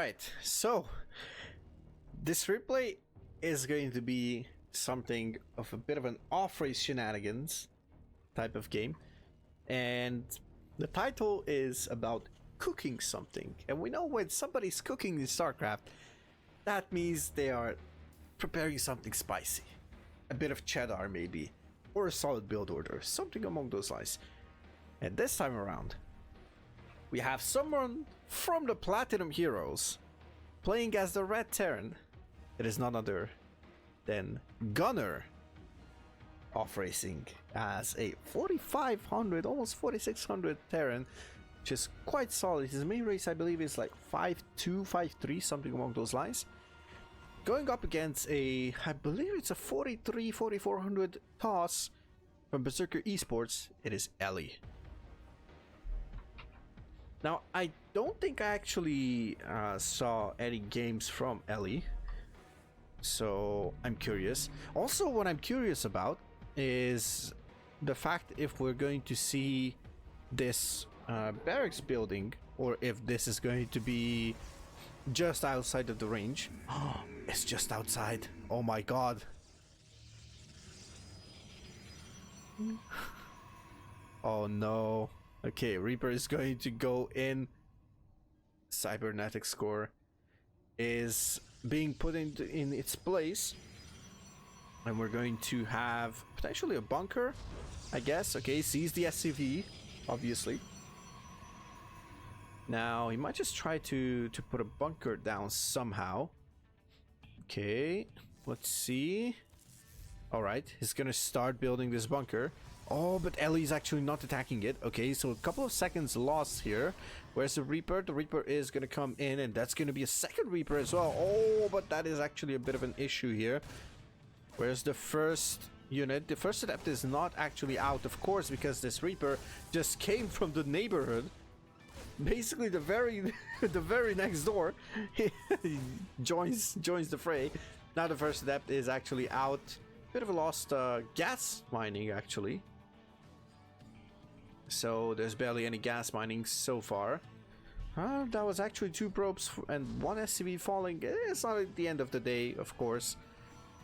Alright, so this replay is going to be something of a bit of an off-race shenanigans type of game, and the title is about cooking something. And we know when somebody's cooking in StarCraft, that means they are preparing something spicy, a bit of cheddar maybe, or a solid build order, something among those lines. And this time around, we have someone from the Platinum Heroes playing as the Red Terran. It is none other than Gunner off racing as a 4500, almost 4600 Terran, which is quite solid. His main race, I believe, is like 5.2, 5.3, something along those lines. Going up against a, I believe it's a 43, 4400 toss from Berserker Esports. It is Ellie. Now, I don't think I actually saw any games from Ellie, so I'm curious. Also, what I'm curious about is the fact if we're going to see this barracks building, or if this is going to be just outside of the range. Oh, it's just outside. Oh my god. Oh no. Okay, Reaper is going to go in. Cybernetic score is being put in its place. And we're going to have potentially a bunker, I guess. Okay, sees the SCV, obviously. Now, he might just try to put a bunker down somehow. Okay, let's see. Alright, he's gonna start building this bunker. Oh, but Ellie's actually not attacking it. Okay, so a couple of seconds lost here. Where's the Reaper? The Reaper is gonna come in, and that's gonna be a second Reaper as well. Oh, but that is actually a bit of an issue here. Where's the first unit? The first adept is not actually out, of course, because this Reaper just came from the neighborhood. Basically the very the very next door. He joins the fray. Now the first adept is actually out. Bit of a lost gas mining actually. So there's barely any gas mining so far. That was actually 2 probes and 1 SCV falling. It's not at the end of the day, of course.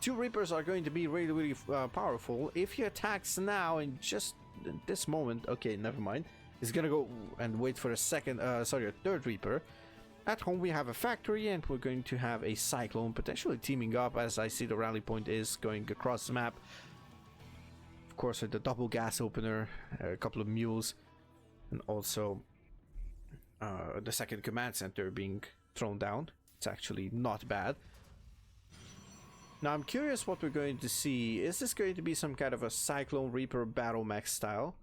2 Reapers are going to be really powerful. If he attacks now in just this moment, okay, never mind. He's gonna go and wait for a third Reaper. At home we have a factory, and we're going to have a Cyclone potentially teaming up, as I see the rally point is going across the map. Of course, with the double gas opener, a couple of mules, and also the second command center being thrown down. It's actually not bad. Now I'm curious what we're going to see. Is this going to be some kind of a Cyclone Reaper battle mech style?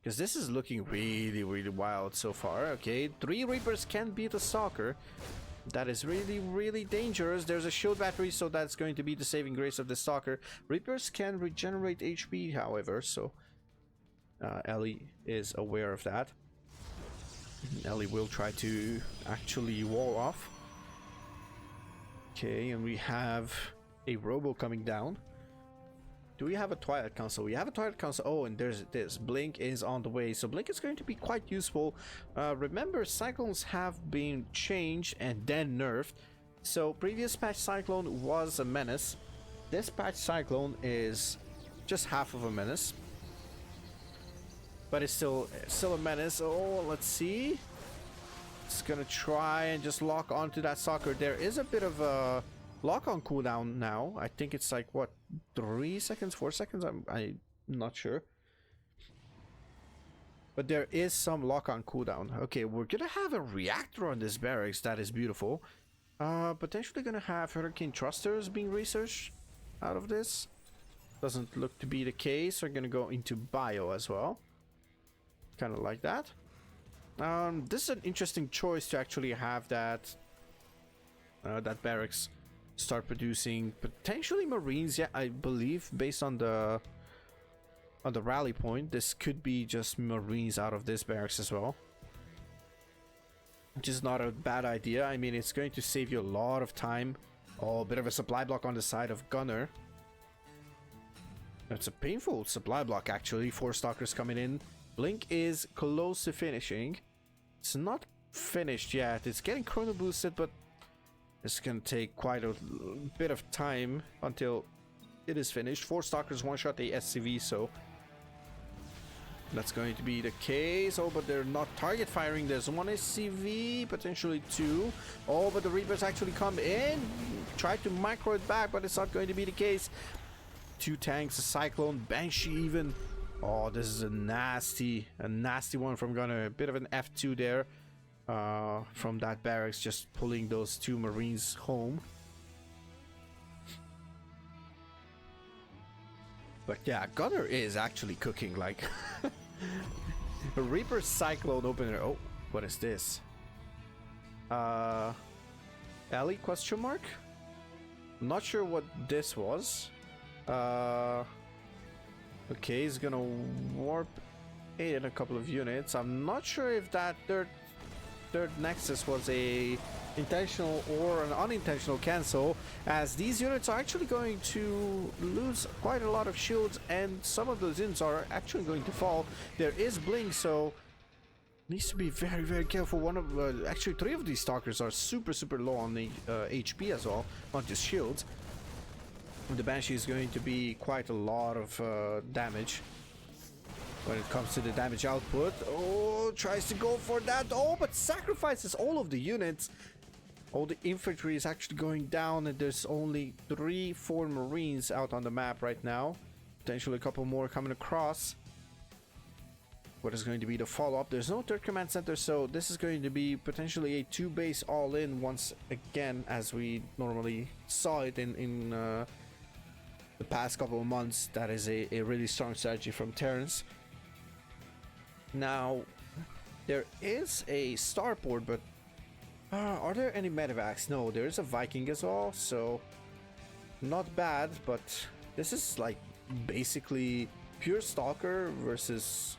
Because this is looking really wild so far. Okay, 3 Reapers can beat a Stalker. That is really dangerous. There's a shield battery, so that's going to be the saving grace of the Stalker. Reapers can regenerate HP, however, so Ellie is aware of that. Ellie will try to actually wall off. Okay, and we have a Robo coming down. Do we have a Twilight Council? We have a Twilight Council. Oh, and there's this. Blink is on the way. So Blink is going to be quite useful. Remember, Cyclones have been changed and then nerfed. So previous patch Cyclone was a menace. This patch Cyclone is just half of a menace. But it's still a menace. Oh, let's see. It's gonna try and just lock onto that soccer. There is a bit of a lock on cooldown now. I think it's like what, 3 seconds, 4 seconds? I'm not sure. But there is some lock on cooldown. Okay, we're gonna have a reactor on this barracks. That is beautiful. Potentially gonna have Hurricane Thrusters being researched out of this. Doesn't look to be the case. We're gonna go into bio as well. Kind of like that. This is an interesting choice to actually have that barracks start producing potentially Marines. Yeah, I believe based on the rally point, this could be just Marines out of this barracks as well, which is not a bad idea. I mean, it's going to save you a lot of time. Oh, a bit of a supply block on the side of Gunner. It's a painful supply block actually. 4 Stalkers coming in. Blink is close to finishing. It's not finished yet. It's getting chrono boosted, but it's gonna take quite a bit of time until it is finished. 4 stalkers one-shot a SCV, so that's going to be the case. Oh, but they're not target firing. There's 1 SCV, potentially 2. Oh, but the Reapers actually come in, try to micro it back, but it's not going to be the case. 2 tanks, a Cyclone, Banshee even. Oh, this is a nasty one from Gunner. A bit of an F2 there from that barracks, just pulling those 2 Marines home. But yeah, Gunner is actually cooking like a Reaper Cyclone opener. Oh, what is this? Ellie question mark? Not sure what this was. Okay, he's gonna warp in a couple of units. I'm not sure if that third Nexus was a intentional or an unintentional cancel, as these units are actually going to lose quite a lot of shields, and some of those units are actually going to fall. There is blink, so needs to be very, very careful. One of actually 3 of these stalkers are super low on the HP as well, not just shields. The Banshee is going to be quite a lot of damage when it comes to the damage output. Oh, tries to go for that. Oh, but sacrifices all of the units. All the infantry is actually going down, and there's only 3-4 Marines out on the map right now. Potentially a couple more coming across. What is going to be the follow-up? There's no 3rd command center, so this is going to be potentially a 2-base all-in once again, as we normally saw it in the past couple of months. That is a really strong strategy from Terrans. Now, there is a starport, but are there any medevacs? No, there is a Viking as well, so not bad, but this is like basically pure stalker versus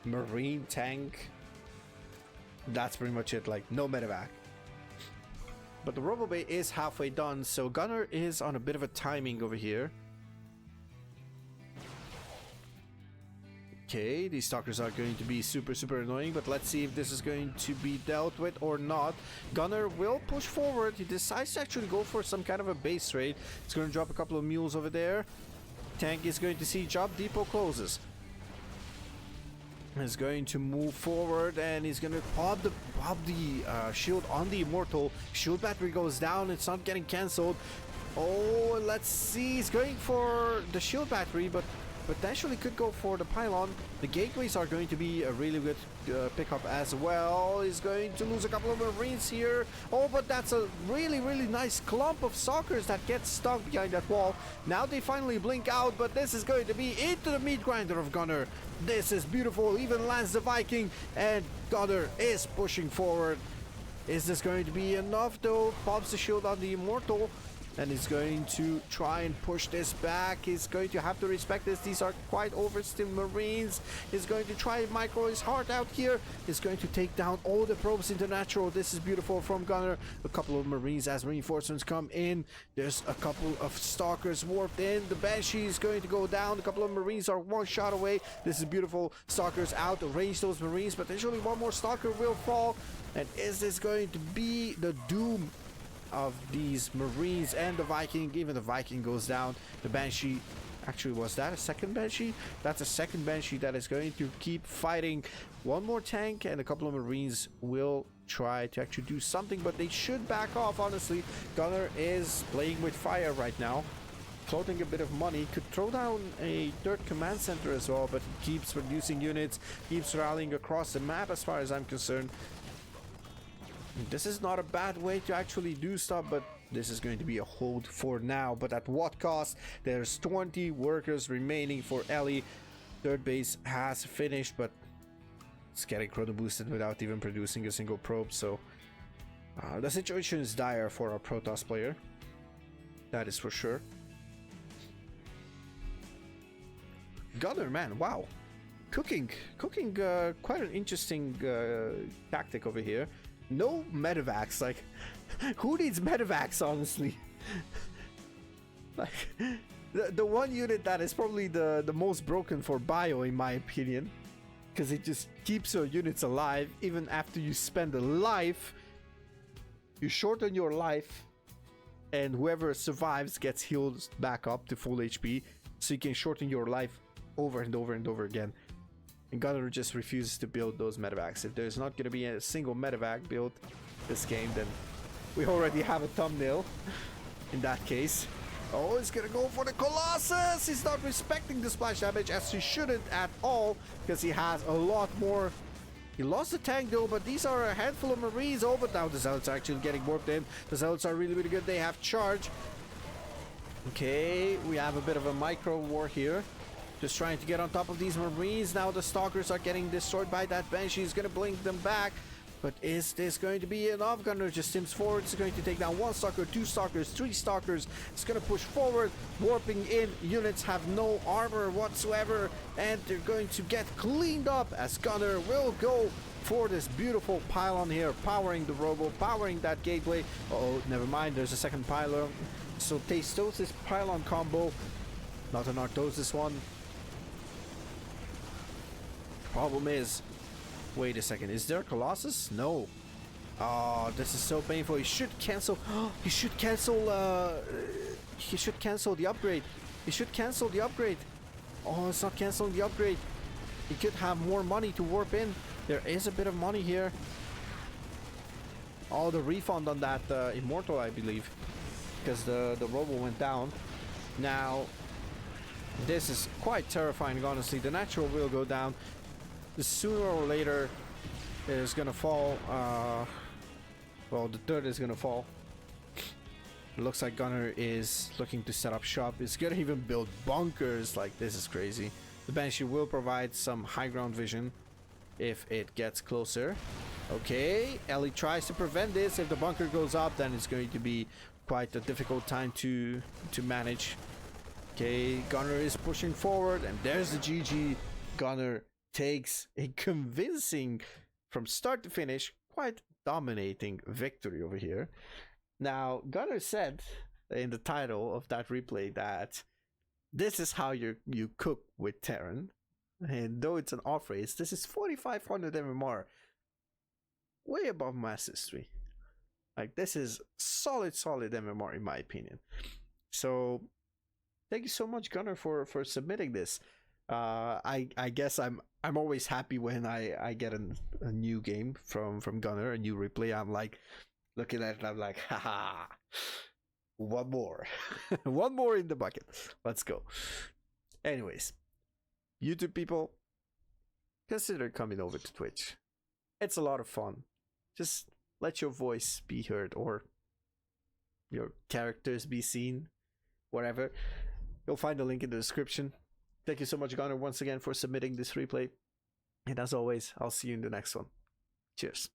Marine tank. That's pretty much it, like no medevac. But the Robo Bay is halfway done, so Gunner is on a bit of a timing over here. Okay, these stalkers are going to be super annoying, but let's see if this is going to be dealt with or not. Gunner will push forward. He decides to actually go for some kind of a base raid. It's going to drop a couple of mules over there. Tank is going to see job. Depot closes. He's going to move forward, and he's going to pop the shield on the Immortal. Shield battery goes down. It's not getting cancelled. Oh, let's see. He's going for the shield battery, but potentially could go for the pylon. The gateways are going to be a really good pickup as well. He's going to lose a couple of Marines here. Oh, but that's a really nice clump of stalkers that gets stuck behind that wall. Now they finally blink out, but this is going to be into the meat grinder of Gunner. This is beautiful. Even lands the Viking, and Gunner is pushing forward. Is this going to be enough though? Pops the shield on the Immortal, and he's going to try and push this back. He's going to have to respect this. These are quite overstill Marines. He's going to try and micro his heart out here. He's going to take down all the probes into natural. This is beautiful from Gunner. A couple of Marines as reinforcements come in. There's a couple of stalkers warped in. The Banshee is going to go down. A couple of Marines are 1 shot away. This is beautiful. Stalkers out to range those Marines. Potentially 1 more stalker will fall. And is this going to be the doom of these Marines and the Viking? Even the Viking goes down. The Banshee, actually, was that a second Banshee? That's a second Banshee that is going to keep fighting. 1 more tank and a couple of Marines will try to actually do something, but they should back off, honestly. Gunner is playing with fire right now, floating a bit of money. Could throw down a 3rd command center as well, but he keeps reducing units, keeps rallying across the map as far as I'm concerned. This is not a bad way to actually do stuff, but this is going to be a hold for now. But at what cost? There's 20 workers remaining for Ellie. 3rd base has finished, but it's getting chrono boosted without even producing a single probe, so the situation is dire for our Protoss player. That is for sure. Gunner, man, wow. Cooking quite an interesting tactic over here. No medevacs, like, who needs medevacs, honestly? Like, the one unit that is probably the most broken for bio, in my opinion. because it just keeps your units alive even after you spend a life. You shorten your life, and whoever survives gets healed back up to full HP, so you can shorten your life over and over and over again. And Gunner just refuses to build those medevacs. If there's not going to be a single medevac built this game, then we already have a thumbnail in that case. Oh, he's gonna go for the Colossus! He's not respecting the splash damage, as he shouldn't at all, because he has a lot more. He lost the tank though, but these are a handful of Marines. Oh, but now the Zealots are actually getting warped in. The Zealots are really, really good. They have charge. Okay, we have a bit of a micro war here. Just trying to get on top of these Marines. Now the Stalkers are getting destroyed by that Banshee. He's gonna blink them back. But is this going to be enough? Gunner just stems forward. It's going to take down 1 Stalker, 2 Stalkers, 3 Stalkers. It's going to push forward, warping in. Units have no armor whatsoever, and they're going to get cleaned up as Gunner will go for this beautiful pylon here, powering the robo, powering that gateway. Oh, never mind. There's a second pylon. So Tastosis pylon combo. Not an Artosis one. Problem is, wait a second, is there a Colossus? No. Oh, this is so painful. He should cancel. He should cancel the upgrade. He should cancel the upgrade. Oh, it's not canceling the upgrade. He could have more money to warp in. There is a bit of money here. Oh, the refund on that Immortal, I believe, because the robo went down. Now, this is quite terrifying, honestly. The natural will go down. Sooner or later is gonna fall. Well, the third is gonna fall. It looks like Gunner is looking to set up shop. He's gonna even build bunkers. Like, this is crazy. The Banshee will provide some high ground vision if it gets closer. Okay, Ellie tries to prevent this. If the bunker goes up, then it's going to be quite a difficult time to manage. Okay, Gunner is pushing forward, and there's the GG. Gunner takes a convincing, from start to finish, quite dominating victory over here. Now, Gunner said in the title of that replay that this is how you cook with Terran, and though it's an off race, this is 4500 MMR, way above Mass History. Like, this is solid MMR in my opinion. So thank you so much, Gunner, for submitting this. I guess I'm always happy when I get a new game from Gunner, a new replay. I'm like looking at it, I'm like, haha, one more. One more in the bucket. Let's go. Anyways, YouTube people, consider coming over to Twitch. It's a lot of fun. Just let your voice be heard, or your characters be seen, whatever. You'll find the link in the description. Thank you so much, Gunner, once again for submitting this replay. And as always, I'll see you in the next one. Cheers.